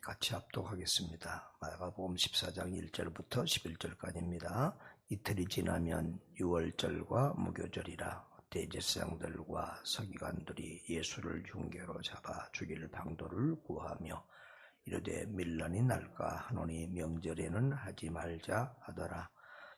같이 합독하겠습니다. 마가복음 14장 1절부터 11절까지입니다. 이틀이 지나면 유월절과 무교절이라 대제사장들과 서기관들이 예수를 흉계로 잡아 죽일 방도를 구하며 이르되 밀란이 날까 하노니 명절에는 하지 말자 하더라.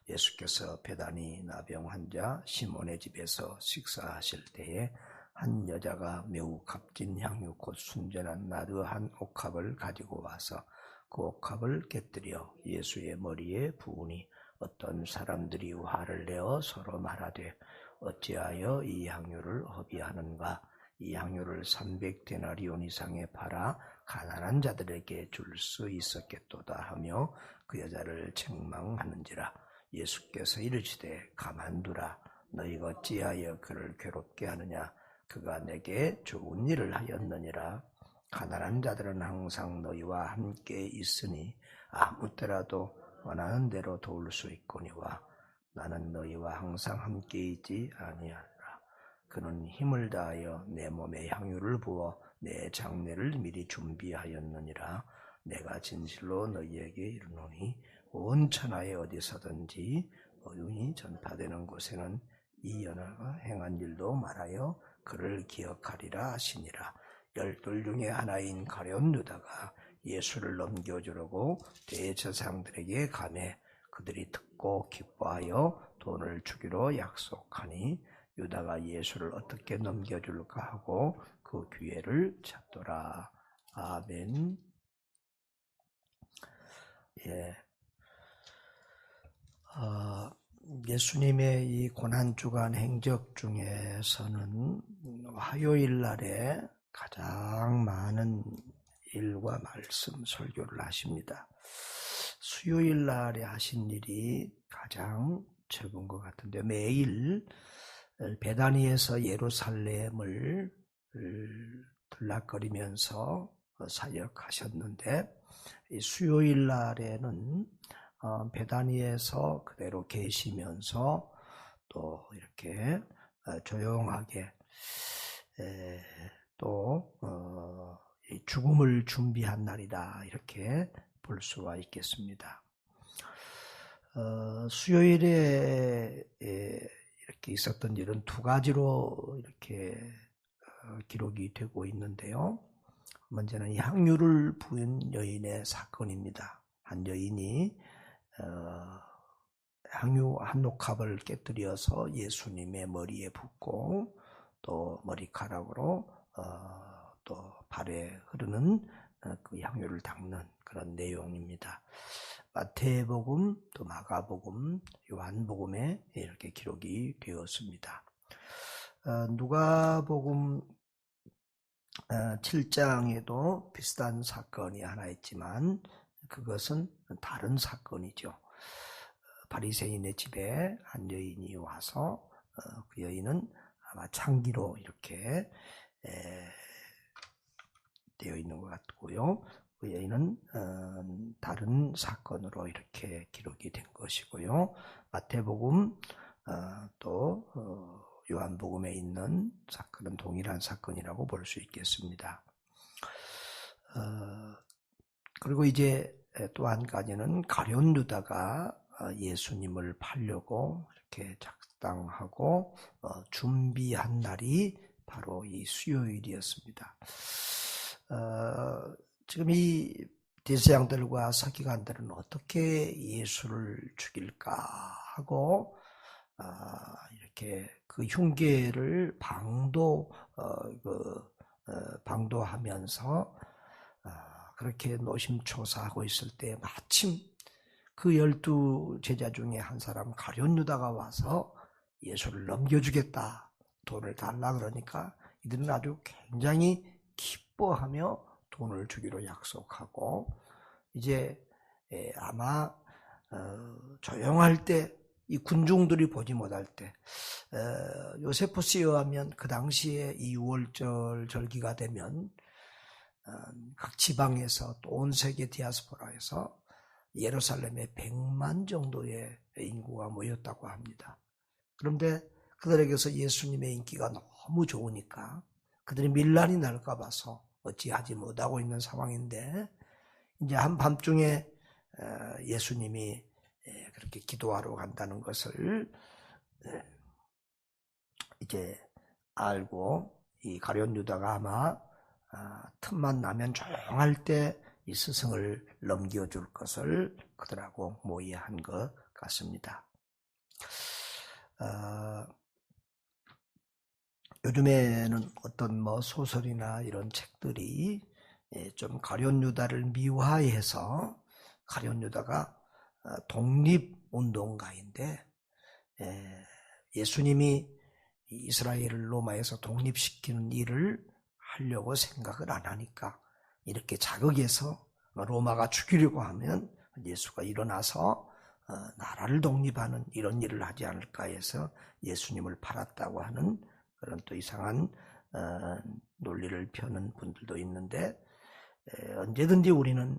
예수께서 베다니 나병 환자 시몬의 집에서 식사하실 때에 한 여자가 매우 값진 향유 곧 순전한 나드 한 옥합을 가지고 와서 그 옥합을 깨뜨려 예수의 머리에 부으니 어떤 사람들이 화를 내어 서로 말하되 어찌하여 이 향유를 허비하는가. 이 향유를 300데나리온 이상에 팔아 가난한 자들에게 줄 수 있었겠도다 하며 그 여자를 책망하는지라. 예수께서 이르시되 가만두라. 너희가 어찌하여 그를 괴롭게 하느냐. 그가 내게 좋은 일을 하였느니라. 가난한 자들은 항상 너희와 함께 있으니 아무 때라도 원하는 대로 도울 수 있거니와 나는 너희와 항상 함께 있지 아니하리라. 그는 힘을 다하여 내 몸에 향유를 부어 내 장례를 미리 준비하였느니라. 내가 진실로 너희에게 이르노니 온 천하에 어디서든지 의인이 전파되는 곳에는 이 연하가 행한 일도 말하여 그를 기억하리라 하시니라. 12 중에 하나인 가룟 유다가 예수를 넘겨주려고 대제사장들에게 가매 그들이 듣고 기뻐하여 돈을 주기로 약속하니 유다가 예수를 어떻게 넘겨줄까 하고 그 기회를 찾더라. 아멘. 예수님의 이 고난주간 행적 중에서는 화요일 날에 가장 많은 일과 말씀 설교를 하십니다. 수요일 날에 하신 일이 가장 적은 것 같은데 매일 베다니에서 예루살렘을 들락거리면서 사역하셨는데 이 수요일 날에는 베다니에서 그대로 계시면서 또 이렇게 조용하게 또 죽음을 준비한 날이다 이렇게 볼 수가 있겠습니다. 수요일에 이렇게 있었던 일은 두 가지로 이렇게 기록이 되고 있는데요. 먼저는 향유를 부은 여인의 사건입니다. 한 여인이 향유 한 옥합을 깨뜨려서 예수님의 머리에 붓고 또 머리카락으로 또 발에 흐르는 그 향유를 닦는 그런 내용입니다. 마태복음 또 마가복음 요한복음에 이렇게 기록이 되었습니다. 누가복음 7장에도 비슷한 사건이 하나 있지만 그것은 다른 사건이죠. 바리새인의 집에 한 여인이 와서 그 여인은 아마 창기로 이렇게 되어 있는 것 같고요. 그 여인은 다른 사건으로 이렇게 기록이 된 것이고요. 마태복음 또 요한복음에 있는 사건은 동일한 사건이라고 볼 수 있겠습니다. 그리고 이제 또 한 가지는 가룟 유다가 예수님을 팔려고 이렇게 작당하고 준비한 날이 바로 이 수요일이었습니다. 지금 이 대제사장들과 서기관들은 어떻게 예수를 죽일까 하고 이렇게 그 흉계를 방도하면서 그렇게 노심초사하고 있을 때 마침 그 12 제자 중에 한 사람 가룟 유다가 와서 예수를 넘겨주겠다. 돈을 달라 그러니까 이들은 아주 굉장히 기뻐하며 돈을 주기로 약속하고 이제 아마 조용할 때 이 군중들이 보지 못할 때 요세포스에 의하면 그 당시에 이 6월절 절기가 되면 각 지방에서 또 온 세계 디아스포라에서 예루살렘에 100만 정도의 인구가 모였다고 합니다. 그런데 그들에게서 예수님의 인기가 너무 좋으니까 그들이 밀란이 날까 봐서 어찌하지 못하고 있는 상황인데 이제 한밤중에 예수님이 그렇게 기도하러 간다는 것을 이제 알고 이 가룟 유다가 아마 틈만 나면 조용할 때 이 스승을 넘겨줄 것을 그들하고 모의한 것 같습니다. 요즘에는 어떤 소설이나 이런 책들이 좀 가룟 유다를 미화해서 가룟 유다가 독립운동가인데 예수님이 이스라엘을 로마에서 독립시키는 일을 하려고 생각을 안 하니까 이렇게 자극해서 로마가 죽이려고 하면 예수가 일어나서 나라를 독립하는 이런 일을 하지 않을까 해서 예수님을 팔았다고 하는 그런 또 이상한 논리를 펴는 분들도 있는데 언제든지 우리는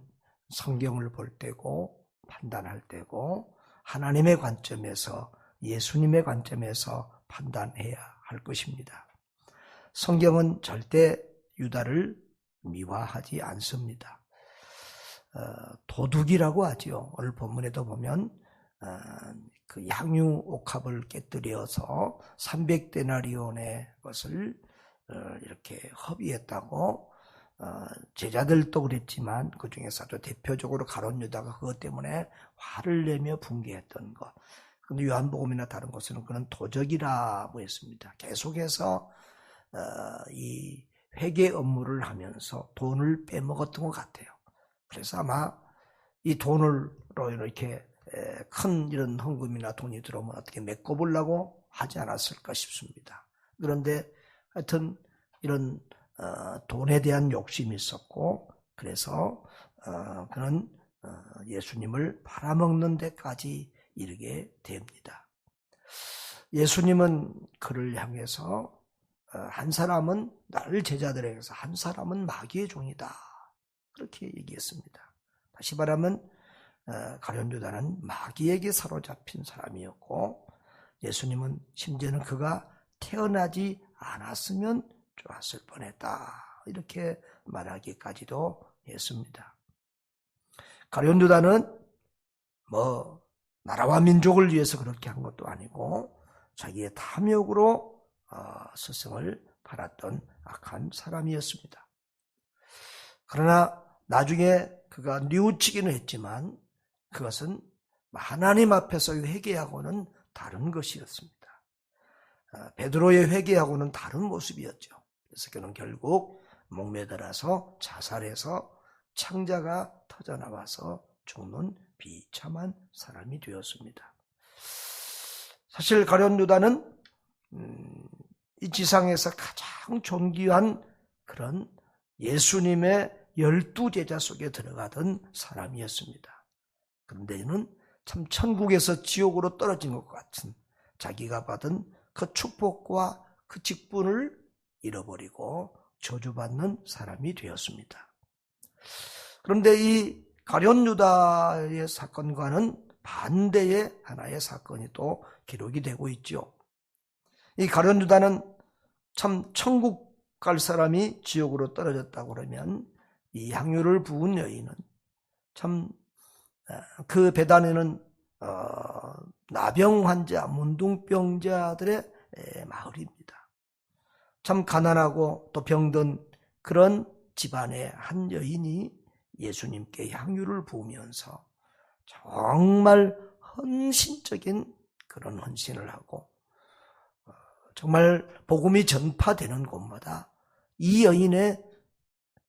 성경을 볼 때고 판단할 때고 하나님의 관점에서 예수님의 관점에서 판단해야 할 것입니다. 성경은 절대 유다를 미화하지 않습니다. 도둑이라고 하지요. 오늘 본문에도 보면 그 향유 옥합을 깨뜨려서 300데나리온의 것을 이렇게 허비했다고 제자들도 그랬지만 그 중에서도 대표적으로 가룟 유다가 그것 때문에 화를 내며 분개했던 것. 그런데 요한복음이나 다른 곳에는 그는 도적이라고 했습니다. 계속해서 이 회계 업무를 하면서 돈을 빼먹었던 것 같아요. 그래서 아마 이 돈으로 이렇게 큰 이런 헌금이나 돈이 들어오면 어떻게 메꿔보려고 하지 않았을까 싶습니다. 그런데 하여튼 이런 돈에 대한 욕심이 있었고 그래서 그는 예수님을 팔아먹는 데까지 이르게 됩니다. 예수님은 그를 향해서 한 사람은 나를 제자들에게서 한 사람은 마귀의 종이다 그렇게 얘기했습니다. 다시 말하면 가룟 유다는 마귀에게 사로잡힌 사람이었고 예수님은 심지어는 그가 태어나지 않았으면 좋았을 뻔했다 이렇게 말하기까지도 했습니다. 가룟 유다는 나라와 민족을 위해서 그렇게 한 것도 아니고 자기의 탐욕으로 스승을 팔았던 악한 사람이었습니다. 그러나 나중에 그가 뉘우치기는 했지만 그것은 하나님 앞에서 회개하고는 다른 것이었습니다. 베드로의 회개하고는 다른 모습이었죠. 그래서 그는 결국 목매달아서 자살해서 창자가 터져나와서 죽는 비참한 사람이 되었습니다. 사실 가룟 유다는 이 지상에서 가장 존귀한 그런 예수님의 12제자 속에 들어가던 사람이었습니다. 그런데 이는 참 천국에서 지옥으로 떨어진 것 같은 자기가 받은 그 축복과 그 직분을 잃어버리고 저주받는 사람이 되었습니다. 그런데 이 가룟 유다의 사건과는 반대의 하나의 사건이 또 기록이 되고 있죠. 이 가룟 유다는 참 천국 갈 사람이 지옥으로 떨어졌다고 그러면 이 향유를 부은 여인은 참 그 배단에는 나병 환자, 문둥병자들의 마을입니다. 참 가난하고 또 병든 그런 집안의 한 여인이 예수님께 향유를 부으면서 정말 헌신적인 그런 헌신을 하고 정말 복음이 전파되는 곳마다 이 여인의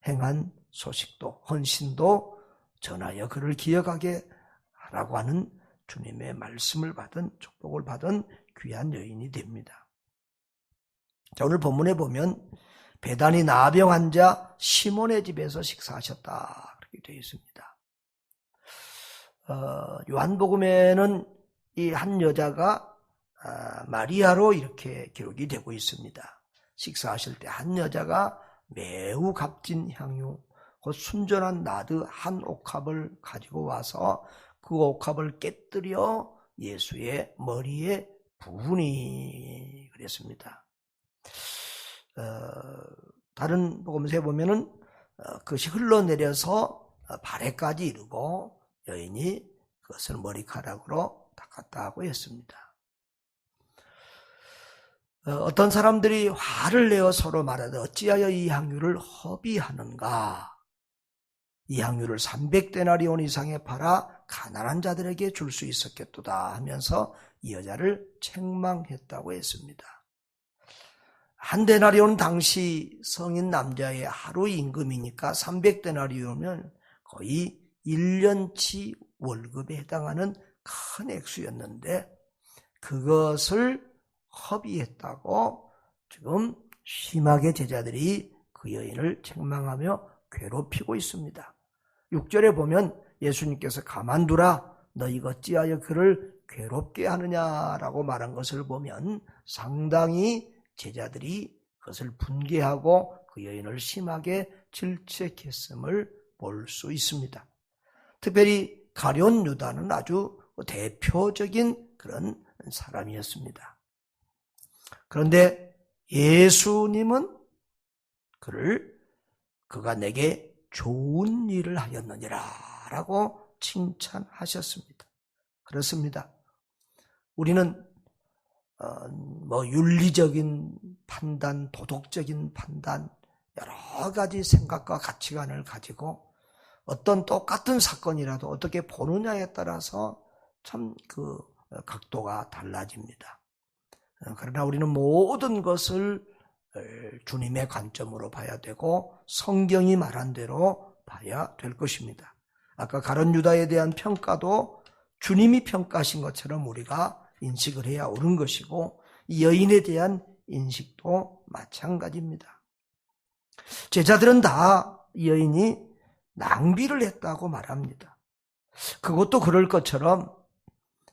행한 소식도 헌신도 전하여 그를 기억하게 하라고 하는 주님의 말씀을 받은 축복을 받은 귀한 여인이 됩니다. 자, 오늘 본문에 보면 배단이 나병 환자 시몬의 집에서 식사하셨다 그렇게 되어 있습니다. 요한복음에는 이 한 여자가 마리아로 이렇게 기록이 되고 있습니다. 식사하실 때 한 여자가 매우 값진 향유 곧 순전한 나드 한 옥합을 가지고 와서 그 옥합을 깨뜨려 예수의 머리에 부으니 그랬습니다. 다른 복음서에 보면은 그것이 흘러내려서 발에까지 이르고 여인이 그것을 머리카락으로 닦았다고 했습니다. 어떤 사람들이 화를 내어 서로 말하되 어찌하여 이 향유를 허비하는가? 이 향유를 300데나리온 이상에 팔아 가난한 자들에게 줄 수 있었겠도다 하면서 이 여자를 책망했다고 했습니다. 한 데나리온 당시 성인 남자의 하루 임금이니까 300데나리온이면 거의 1년치 월급에 해당하는 큰 액수였는데 그것을 허비했다고 지금 심하게 제자들이 그 여인을 책망하며 괴롭히고 있습니다. 6절에 보면 예수님께서 가만두라 너희가 어찌하여 그를 괴롭게 하느냐라고 말한 것을 보면 상당히 제자들이 그것을 분개하고 그 여인을 심하게 질책했음을 볼 수 있습니다. 특별히 가룟 유다는 아주 대표적인 그런 사람이었습니다. 그런데 예수님은 그가 내게 좋은 일을 하였느니라 라고 칭찬하셨습니다. 그렇습니다. 우리는 윤리적인 판단, 도덕적인 판단, 여러 가지 생각과 가치관을 가지고 어떤 똑같은 사건이라도 어떻게 보느냐에 따라서 참 그 각도가 달라집니다. 그러나 우리는 모든 것을 주님의 관점으로 봐야 되고 성경이 말한 대로 봐야 될 것입니다. 아까 가룟 유다에 대한 평가도 주님이 평가하신 것처럼 우리가 인식을 해야 옳은 것이고 이 여인에 대한 인식도 마찬가지입니다. 제자들은 다 이 여인이 낭비를 했다고 말합니다. 그것도 그럴 것처럼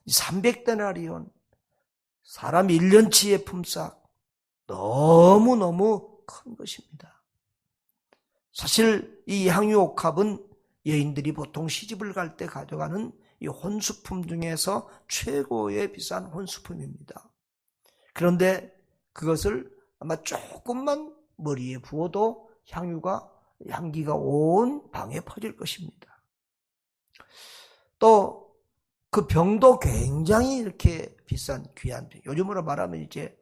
300데나리온 사람 1년치의 품삯 너무너무 큰 것입니다. 사실 이 향유옥합은 여인들이 보통 시집을 갈 때 가져가는 이 혼수품 중에서 최고의 비싼 혼수품입니다. 그런데 그것을 아마 조금만 머리에 부어도 향기가 온 방에 퍼질 것입니다. 또 그 병도 굉장히 이렇게 비싼 귀한 병. 요즘으로 말하면 이제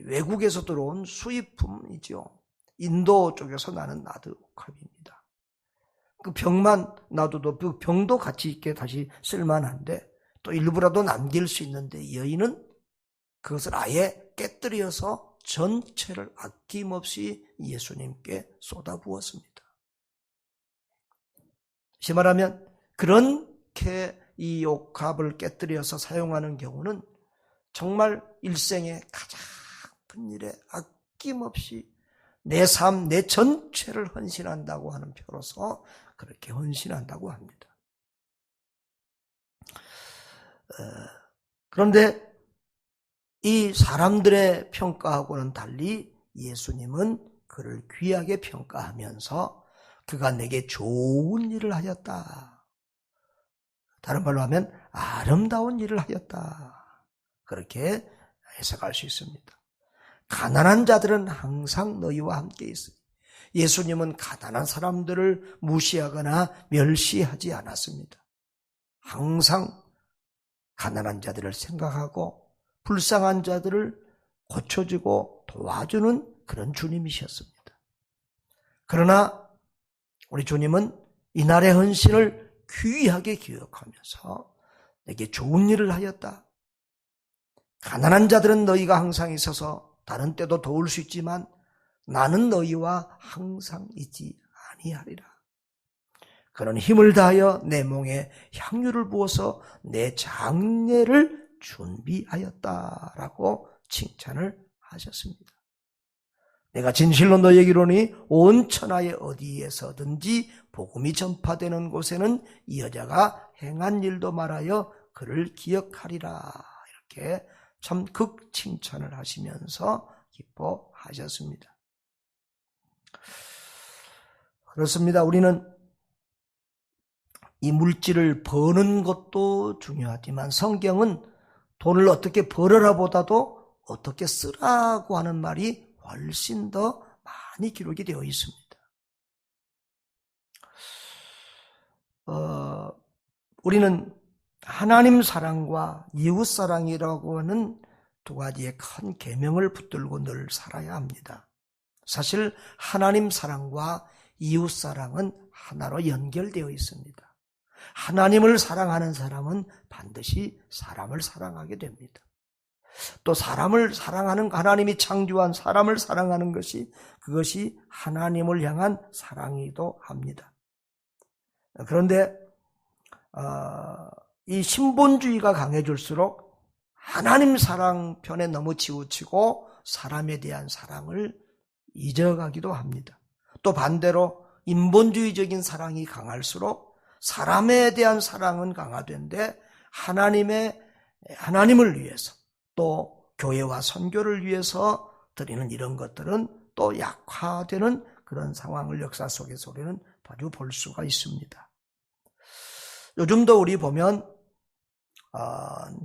외국에서 들어온 수입품이죠. 인도 쪽에서 나는 나드옥합입니다. 그 병만 놔둬도 그 병도 같이 있게 다시 쓸만한데 또 일부라도 남길 수 있는데 여인은 그것을 아예 깨뜨려서 전체를 아낌없이 예수님께 쏟아부었습니다. 다시 말하면 그렇게 이 옥합을 깨뜨려서 사용하는 경우는 정말 일생의 가장 큰 일에 아낌없이 내 삶, 내 전체를 헌신한다고 하는 표로서 그렇게 헌신한다고 합니다. 그런데 이 사람들의 평가하고는 달리 예수님은 그를 귀하게 평가하면서 그가 내게 좋은 일을 하였다. 다른 말로 하면 아름다운 일을 하였다. 그렇게 해석할 수 있습니다. 가난한 자들은 항상 너희와 함께 있으니 예수님은 가난한 사람들을 무시하거나 멸시하지 않았습니다. 항상 가난한 자들을 생각하고 불쌍한 자들을 고쳐주고 도와주는 그런 주님이셨습니다. 그러나 우리 주님은 이날의 헌신을 귀하게 기억하면서 내게 좋은 일을 하였다. 가난한 자들은 너희가 항상 있어서 다른 때도 도울 수 있지만 나는 너희와 항상 있지 아니하리라. 그는 힘을 다하여 내 몸에 향유를 부어서 내 장례를 준비하였다라고 칭찬을 하셨습니다. 내가 진실로 너희에게 이르노니 온 천하에 어디에서든지 복음이 전파되는 곳에는 이 여자가 행한 일도 말하여 그를 기억하리라. 이렇게 참 극칭찬을 하시면서 기뻐하셨습니다. 그렇습니다. 우리는 이 물질을 버는 것도 중요하지만 성경은 돈을 어떻게 벌어라 보다도 어떻게 쓰라고 하는 말이 훨씬 더 많이 기록이 되어 있습니다. 우리는 하나님 사랑과 이웃 사랑이라고 하는 두 가지의 큰 계명을 붙들고 늘 살아야 합니다. 사실 하나님 사랑과 이웃 사랑은 하나로 연결되어 있습니다. 하나님을 사랑하는 사람은 반드시 사람을 사랑하게 됩니다. 또 사람을 사랑하는, 하나님이 창조한 사람을 사랑하는 그것이 하나님을 향한 사랑이기도 합니다. 그런데 이 신본주의가 강해질수록 하나님 사랑 편에 너무 치우치고 사람에 대한 사랑을 잊어가기도 합니다. 또 반대로 인본주의적인 사랑이 강할수록 사람에 대한 사랑은 강화되는데 하나님을 위해서 또 교회와 선교를 위해서 드리는 이런 것들은 또 약화되는 그런 상황을 역사 속에서 우리는 자주 볼 수가 있습니다. 요즘도 우리 보면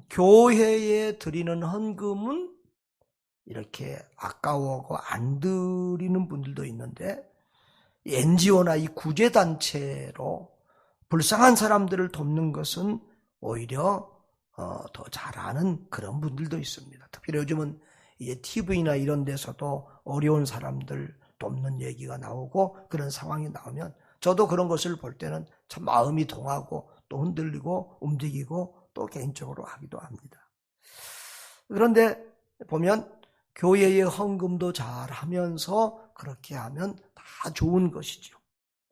교회에 드리는 헌금은 이렇게 아까워하고 안 드리는 분들도 있는데 NGO나 이 구제단체로 불쌍한 사람들을 돕는 것은 오히려 더 잘하는 그런 분들도 있습니다. 특별히 요즘은 이제 TV나 이런 데서도 어려운 사람들 돕는 얘기가 나오고 그런 상황이 나오면 저도 그런 것을 볼 때는 참 마음이 동하고 또 흔들리고 움직이고 또 개인적으로 하기도 합니다. 그런데 보면 교회의 헌금도 잘 하면서 그렇게 하면 다 좋은 것이죠.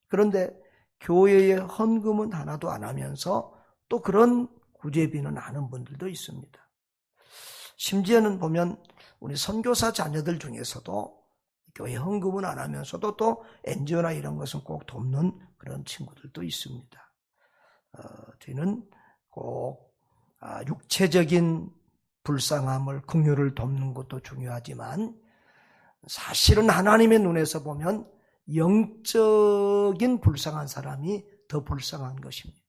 그런데 교회의 헌금은 하나도 안 하면서 또 그런 구제비는 하는 분들도 있습니다. 심지어는 보면 우리 선교사 자녀들 중에서도 교회 헌금은 안 하면서도 또 NGO나 이런 것은 꼭 돕는 그런 친구들도 있습니다. 저희는 꼭 육체적인 불쌍함을, 긍휼을 돕는 것도 중요하지만 사실은 하나님의 눈에서 보면 영적인 불쌍한 사람이 더 불쌍한 것입니다.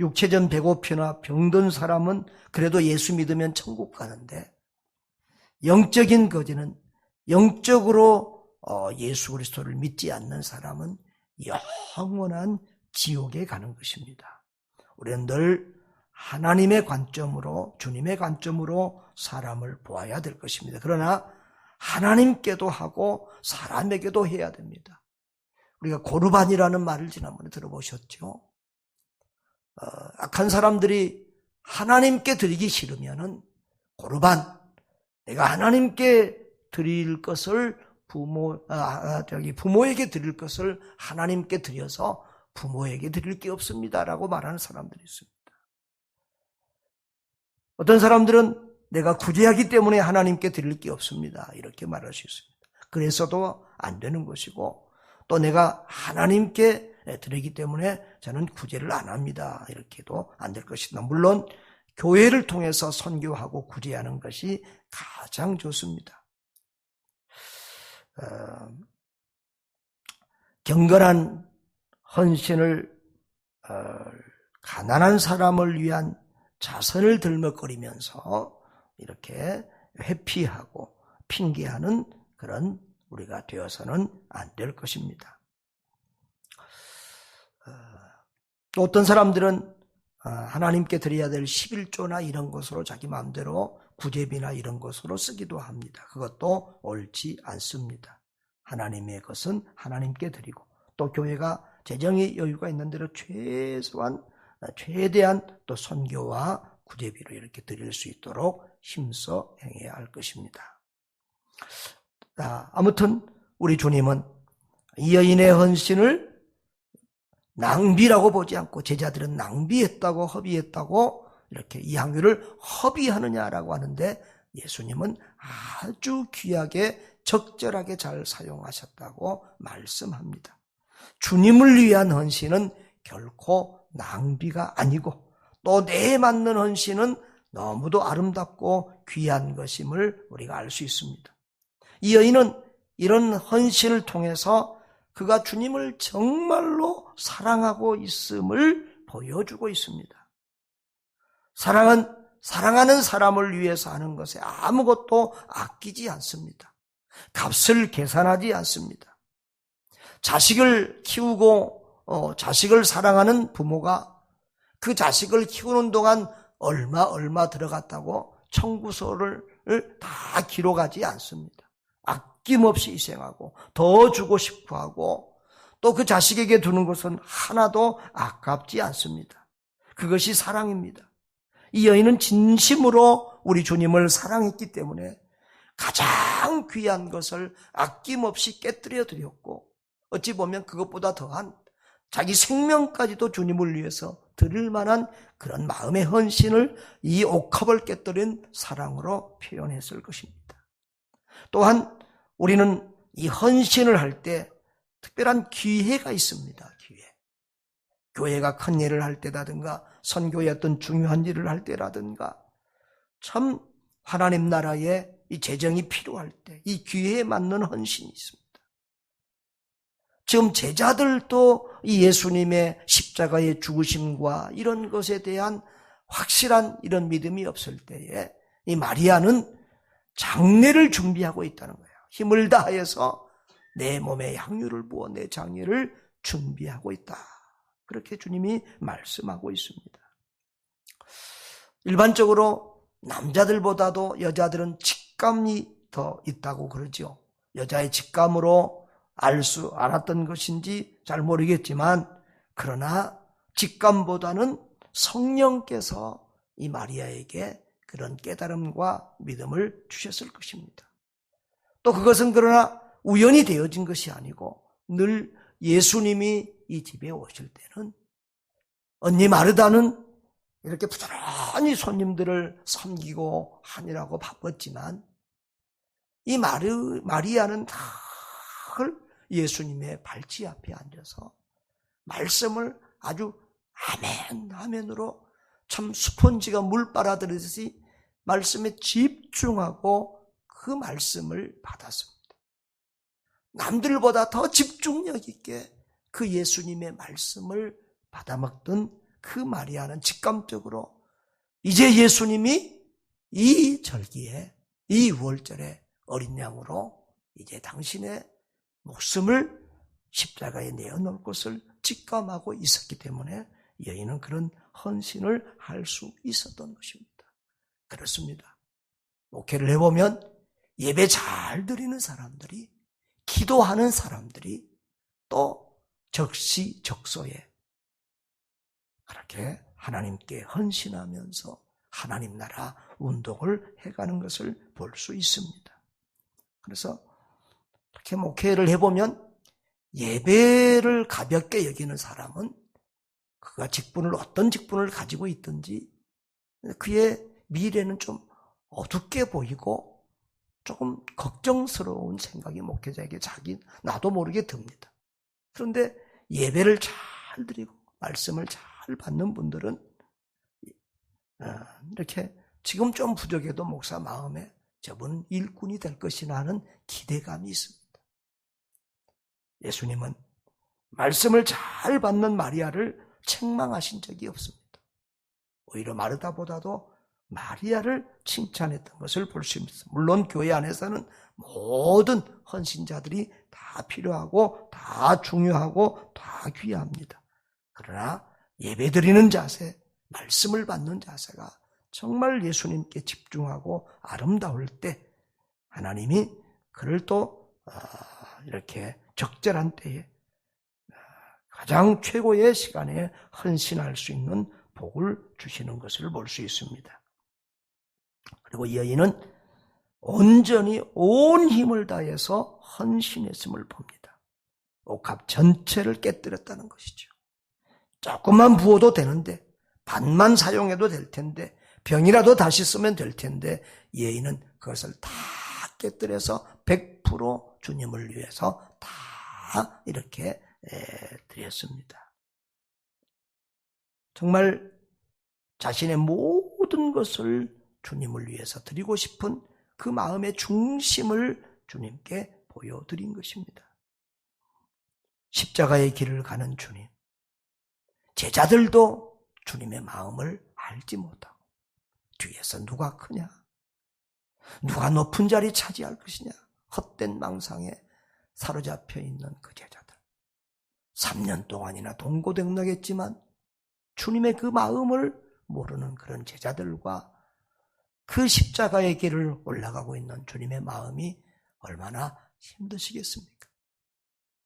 육체적 배고프나 병든 사람은 그래도 예수 믿으면 천국 가는데 영적인 거지는 영적으로 예수 그리스도를 믿지 않는 사람은 영원한 지옥에 가는 것입니다. 우리는 늘 하나님의 관점으로, 주님의 관점으로 사람을 보아야 될 것입니다. 그러나 하나님께도 하고 사람에게도 해야 됩니다. 우리가 고르반이라는 말을 지난번에 들어보셨죠? 악한 사람들이 하나님께 드리기 싫으면은 고르반, 내가 하나님께 드릴 것을 부모에게 드릴 것을 하나님께 드려서 부모에게 드릴 게 없습니다라고 말하는 사람들이 있습니다. 어떤 사람들은 내가 구제하기 때문에 하나님께 드릴 게 없습니다. 이렇게 말할 수 있습니다. 그래서도 안 되는 것이고 또 내가 하나님께 드리기 때문에 저는 구제를 안 합니다. 이렇게도 안 될 것이다. 물론 교회를 통해서 선교하고 구제하는 것이 가장 좋습니다. 경건한 헌신을 가난한 사람을 위한 자선을 들먹거리면서 이렇게 회피하고 핑계하는 그런 우리가 되어서는 안 될 것입니다. 또 어떤 사람들은 하나님께 드려야 될 11조나 이런 것으로 자기 마음대로 구제비나 이런 것으로 쓰기도 합니다. 그것도 옳지 않습니다. 하나님의 것은 하나님께 드리고 또 교회가 재정의 여유가 있는 대로 최대한 또 선교와 구제비로 이렇게 드릴 수 있도록 힘써 행해야 할 것입니다. 아무튼 우리 주님은 이 여인의 헌신을 낭비라고 보지 않고 제자들은 낭비했다고 허비했다고 이렇게 이 향유를 허비하느냐라고 하는데 예수님은 아주 귀하게 적절하게 잘 사용하셨다고 말씀합니다. 주님을 위한 헌신은 결코 낭비가 아니고 또 내에 맞는 헌신은 너무도 아름답고 귀한 것임을 우리가 알 수 있습니다. 이 여인은 이런 헌신을 통해서 그가 주님을 정말로 사랑하고 있음을 보여주고 있습니다. 사랑은 사랑하는 사람을 위해서 하는 것에 아무것도 아끼지 않습니다. 값을 계산하지 않습니다. 자식을 키우고 자식을 사랑하는 부모가 그 자식을 키우는 동안 얼마 들어갔다고 청구서를 다 기록하지 않습니다. 아낌없이 희생하고 더 주고 싶어 하고 또 그 자식에게 두는 것은 하나도 아깝지 않습니다. 그것이 사랑입니다. 이 여인은 진심으로 우리 주님을 사랑했기 때문에 가장 귀한 것을 아낌없이 깨뜨려 드렸고 어찌 보면 그것보다 더한 자기 생명까지도 주님을 위해서 드릴 만한 그런 마음의 헌신을 이 옥합을 깨뜨린 사랑으로 표현했을 것입니다. 또한 우리는 이 헌신을 할 때 특별한 기회가 있습니다. 기회. 교회가 큰 일을 할 때라든가 선교의 어떤 중요한 일을 할 때라든가 참 하나님 나라에 이 재정이 필요할 때 이 기회에 맞는 헌신이 있습니다. 지금 제자들도 이 예수님의 십자가의 죽으심과 이런 것에 대한 확실한 이런 믿음이 없을 때에 이 마리아는 장례를 준비하고 있다는 거예요. 힘을 다해서 내 몸에 향유를 부어 내 장례를 준비하고 있다. 그렇게 주님이 말씀하고 있습니다. 일반적으로 남자들보다도 여자들은 직감이 더 있다고 그러죠. 여자의 직감으로 알았던 것인지 잘 모르겠지만 그러나 직감보다는 성령께서 이 마리아에게 그런 깨달음과 믿음을 주셨을 것입니다. 또 그것은 그러나 우연히 되어진 것이 아니고 늘 예수님이 이 집에 오실 때는 언니 마르다는 이렇게 부지런히 손님들을 섬기고 하느라고 바빴지만 이 마리아는 늘 예수님의 발치 앞에 앉아서 말씀을 아주 아멘 아멘으로 참 스펀지가 물 빨아들이듯이 말씀에 집중하고 그 말씀을 받았습니다. 남들보다 더 집중력 있게 그 예수님의 말씀을 받아먹던 그 마리아는 직감적으로 이제 예수님이 이 절기에 이 유월절에 어린 양으로 이제 당신의 목숨을 십자가에 내어놓을 것을 직감하고 있었기 때문에 여인은 그런 헌신을 할 수 있었던 것입니다. 그렇습니다. 목회를 해보면 예배 잘 드리는 사람들이 기도하는 사람들이 또 적시적소에 그렇게 하나님께 헌신하면서 하나님 나라 운동을 해가는 것을 볼 수 있습니다. 그래서 이렇게 목회를 해보면 예배를 가볍게 여기는 사람은 그가 어떤 직분을 가지고 있든지 그의 미래는 좀 어둡게 보이고 조금 걱정스러운 생각이 목회자에게 나도 모르게 듭니다. 그런데 예배를 잘 드리고 말씀을 잘 받는 분들은 이렇게 지금 좀 부족해도 목사 마음에 저분 일꾼이 될 것이나 하는 기대감이 있습니다. 예수님은 말씀을 잘 받는 마리아를 책망하신 적이 없습니다. 오히려 마르다보다도 마리아를 칭찬했던 것을 볼 수 있습니다. 물론 교회 안에서는 모든 헌신자들이 다 필요하고 다 중요하고 다 귀합니다. 그러나 예배드리는 자세, 말씀을 받는 자세가 정말 예수님께 집중하고 아름다울 때 하나님이 그를 또 이렇게 적절한 때에 가장 최고의 시간에 헌신할 수 있는 복을 주시는 것을 볼 수 있습니다. 그리고 여인은 온전히 온 힘을 다해서 헌신했음을 봅니다. 옥합 전체를 깨뜨렸다는 것이죠. 조금만 부어도 되는데 반만 사용해도 될 텐데 병이라도 다시 쓰면 될 텐데 여인은 그것을 다 깨뜨려서 100% 주님을 위해서 다 이렇게 드렸습니다. 정말 자신의 모든 것을 주님을 위해서 드리고 싶은 그 마음의 중심을 주님께 보여드린 것입니다. 십자가의 길을 가는 주님, 제자들도 주님의 마음을 알지 못하고 뒤에서 누가 크냐, 누가 높은 자리 차지할 것이냐 헛된 망상에 사로잡혀 있는 그 제자들, 3년 동안이나 동고동락했지만 주님의 그 마음을 모르는 그런 제자들과 그 십자가의 길을 올라가고 있는 주님의 마음이 얼마나 힘드시겠습니까?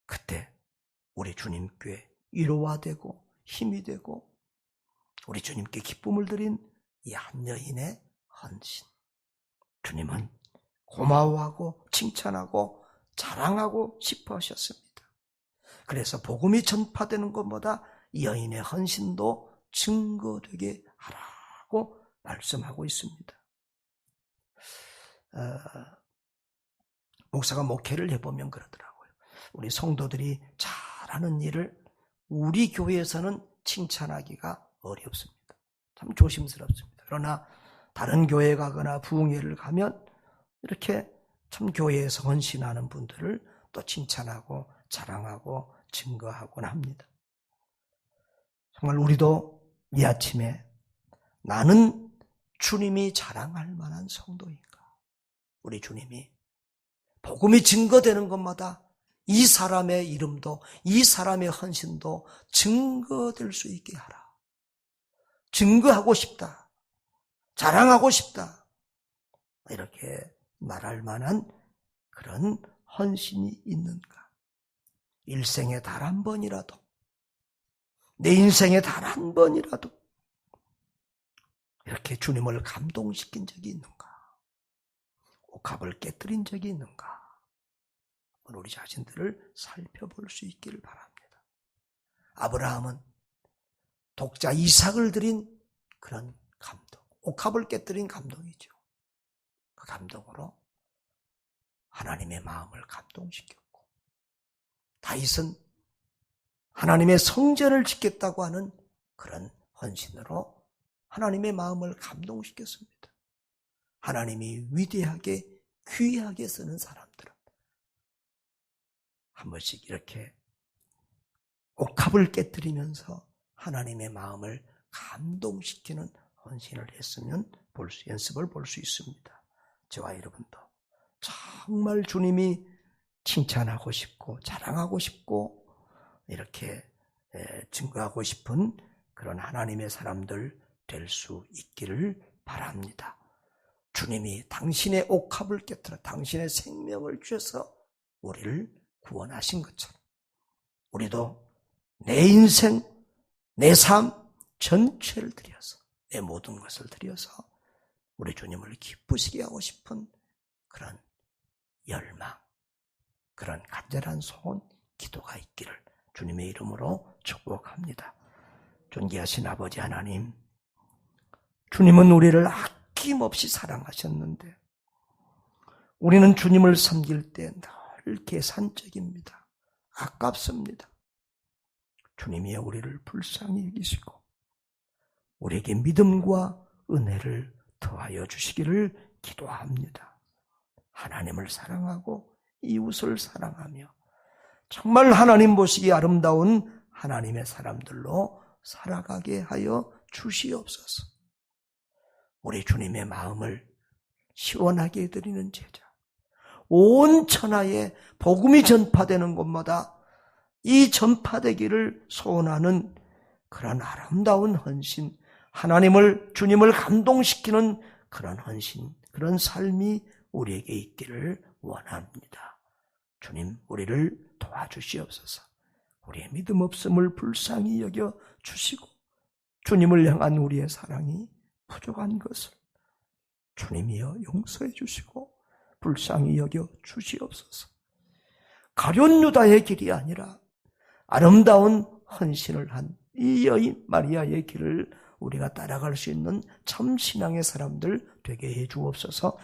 그때 우리 주님께 위로가 되고 힘이 되고 우리 주님께 기쁨을 드린 이 한 여인의 헌신. 주님은 고마워하고 칭찬하고 자랑하고 싶어 하셨습니다. 그래서 복음이 전파되는 것보다 이 여인의 헌신도 증거되게 하라고 말씀하고 있습니다. 목사가 목회를 해보면 그러더라고요. 우리 성도들이 잘하는 일을 우리 교회에서는 칭찬하기가 어렵습니다. 참 조심스럽습니다. 그러나 다른 교회 가거나 부흥회를 가면 이렇게 참 교회에서 헌신하는 분들을 또 칭찬하고 자랑하고 증거하곤 합니다. 정말 우리도 이 아침에 나는 주님이 자랑할 만한 성도인가? 우리 주님이 복음이 증거되는 것마다 이 사람의 이름도 이 사람의 헌신도 증거될 수 있게 하라. 증거하고 싶다. 자랑하고 싶다. 이렇게 말할 만한 그런 헌신이 있는가? 일생에 단 한 번이라도, 내 인생에 단 한 번이라도 이렇게 주님을 감동시킨 적이 있는가? 옥합을 깨뜨린 적이 있는가? 우리 자신들을 살펴볼 수 있기를 바랍니다. 아브라함은 독자 이삭을 드린 그런 감동, 옥합을 깨뜨린 감동이죠. 그 감동으로 하나님의 마음을 감동시켰고, 다윗은 하나님의 성전을 짓겠다고 하는 그런 헌신으로 하나님의 마음을 감동시켰습니다. 하나님이 위대하게 귀하게 쓰는 사람들은 한 번씩 이렇게 옥합을 깨뜨리면서 하나님의 마음을 감동시키는 헌신을 했으면 연습을 볼 수 있습니다. 저와 여러분도 정말 주님이 칭찬하고 싶고 자랑하고 싶고 이렇게 증거하고 싶은 그런 하나님의 사람들 될 수 있기를 바랍니다. 주님이 당신의 옥합을 깨뜨려 당신의 생명을 주셔서 우리를 구원하신 것처럼 우리도 내 인생, 내 삶 전체를 들여서 내 모든 것을 들여서 우리 주님을 기쁘시게 하고 싶은 그런 열망, 그런 간절한 소원, 기도가 있기를 주님의 이름으로 축복합니다. 존귀하신 아버지 하나님, 주님은 우리를 아낌없이 사랑하셨는데 우리는 주님을 섬길 때 늘 계산적입니다. 아깝습니다. 주님이 우리를 불쌍히 여기시고 우리에게 믿음과 은혜를 더하여 주시기를 기도합니다. 하나님을 사랑하고 이웃을 사랑하며 정말 하나님 보시기 아름다운 하나님의 사람들로 살아가게 하여 주시옵소서. 우리 주님의 마음을 시원하게 해드리는 제자, 온 천하에 복음이 전파되는 곳마다 이 전파되기를 소원하는 그런 아름다운 헌신, 주님을 감동시키는 그런 헌신, 그런 삶이 우리에게 있기를 원합니다. 주님, 우리를 도와주시옵소서. 우리의 믿음 없음을 불쌍히 여겨 주시고 주님을 향한 우리의 사랑이 부족한 것을 주님이여 용서해 주시고 불쌍히 여겨 주시옵소서. 가룟 유다의 길이 아니라 아름다운 헌신을 한 이 여인 마리아의 길을 우리가 따라갈 수 있는 참 신앙의 사람들 되게 해 주옵소서.